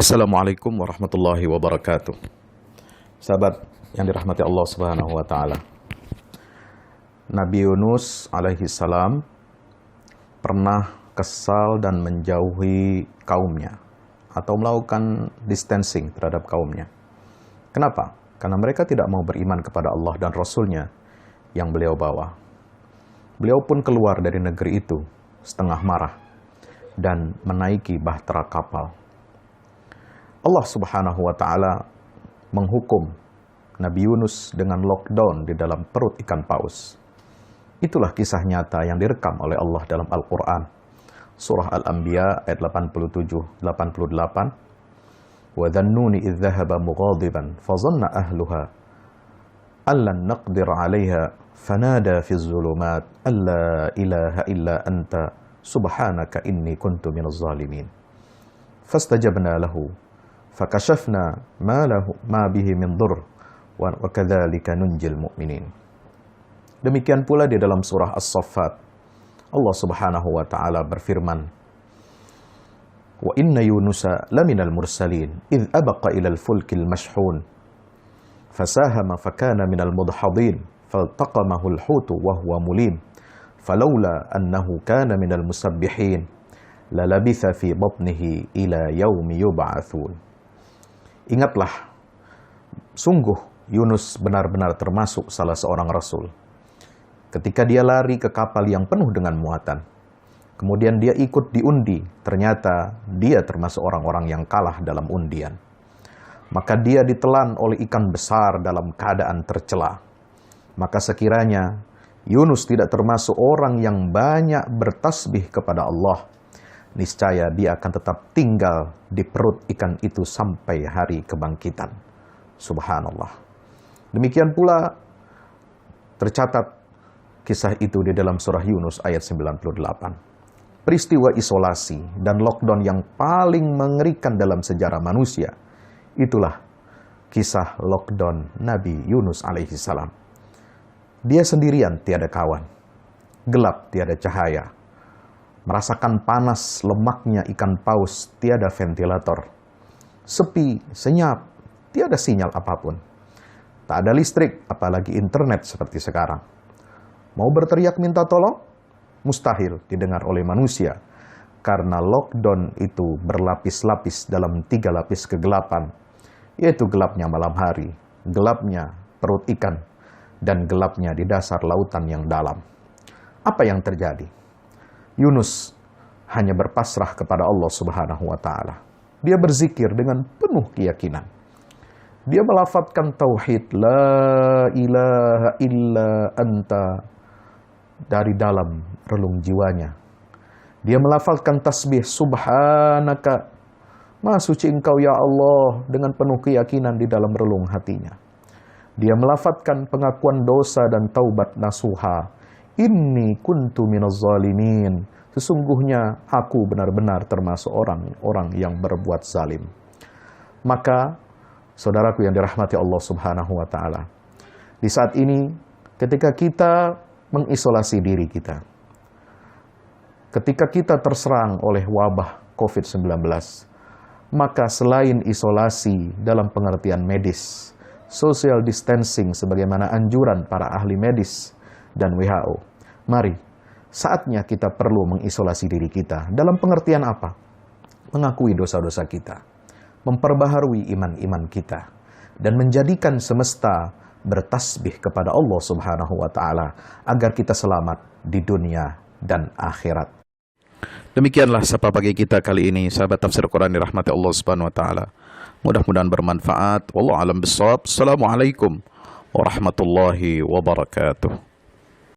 Assalamualaikum warahmatullahi wabarakatuh. Sahabat yang dirahmati Allah Subhanahu wa taala. Nabi Yunus alaihi salam pernah kesal dan menjauhi kaumnya atau melakukan distancing terhadap kaumnya. Kenapa? Karena mereka tidak mau beriman kepada Allah dan Rasul-Nya yang beliau bawa. Beliau pun keluar dari negeri itu setengah marah dan menaiki bahtera kapal. Allah Subhanahu wa taala menghukum Nabi Yunus dengan lockdown di dalam perut ikan paus. Itulah kisah nyata yang direkam oleh Allah dalam Al-Quran. Surah Al-Anbiya ayat 87-88. Wa dhannuni idh dhahaba mughadiban fadhanna ahluha allan naqdir 'alayha fanada fi dhulumat alla ilaha illa anta subhanaka inni kuntu minaz zalimin. Fastajabna lahu fakashafna ma bihi min dhurr wa kadzalika nunjil mu'minin. Demikian pula di dalam surah As-Saffat Allah Subhanahu wa taala berfirman, wa inna yunusa laminal mursalin idh abaqa ilal fulkil mashhun fasahama fakana minal mudhadin faltaqamahu al-hutu wa huwa mulim falawla annahu kana minal musabbihin lalabitha fi batnihi ila yaumi yub'atsun. Ingatlah, sungguh Yunus benar-benar termasuk salah seorang rasul. Ketika dia lari ke kapal yang penuh dengan muatan, kemudian dia ikut diundi, ternyata dia termasuk orang-orang yang kalah dalam undian. Maka dia ditelan oleh ikan besar dalam keadaan tercela. Maka sekiranya Yunus tidak termasuk orang yang banyak bertasbih kepada Allah, niscaya dia akan tetap tinggal di perut ikan itu sampai hari kebangkitan. Subhanallah. Demikian pula tercatat kisah itu di dalam surah Yunus ayat 98. Peristiwa isolasi dan lockdown yang paling mengerikan dalam sejarah manusia, itulah kisah lockdown Nabi Yunus alaihi salam. Dia sendirian, tiada kawan. Gelap, tiada cahaya. Merasakan panas lemaknya ikan paus, tiada ventilator. Sepi, senyap, tiada sinyal apapun. Tak ada listrik, apalagi internet seperti sekarang. Mau berteriak minta tolong? Mustahil didengar oleh manusia. Karena lockdown itu berlapis-lapis dalam 3 lapis kegelapan. Yaitu gelapnya malam hari, gelapnya perut ikan, dan gelapnya di dasar lautan yang dalam. Apa yang terjadi? Yunus hanya berpasrah kepada Allah Subhanahu wa taala. Dia berzikir dengan penuh keyakinan. Dia melafadzkan tauhid la ilaha illa anta dari dalam relung jiwanya. Dia melafadzkan tasbih subhanaka, maha suci engkau ya Allah, dengan penuh keyakinan di dalam relung hatinya. Dia melafadzkan pengakuan dosa dan taubat nasuha. Inni kuntu minaz zalimin. Sesungguhnya aku benar-benar termasuk orang-orang yang berbuat zalim. Maka, saudaraku yang dirahmati Allah Subhanahu wa taala, di saat ini ketika kita mengisolasi diri kita, ketika kita terserang oleh wabah COVID-19, maka selain isolasi dalam pengertian medis, social distancing sebagaimana anjuran para ahli medis dan WHO, mari saatnya kita perlu mengisolasi diri kita. Dalam pengertian apa? Mengakui dosa-dosa kita, memperbaharui iman-iman kita, dan menjadikan semesta bertasbih kepada Allah Subhanahu wa taala agar kita selamat di dunia dan akhirat. Demikianlah Sapa Pagi kita kali ini, sahabat tafsir Quran dirahmati Allah Subhanahu wa taala. Mudah-mudahan bermanfaat. Wallahu a'lam bishawab. Assalamualaikum warahmatullahi wabarakatuh.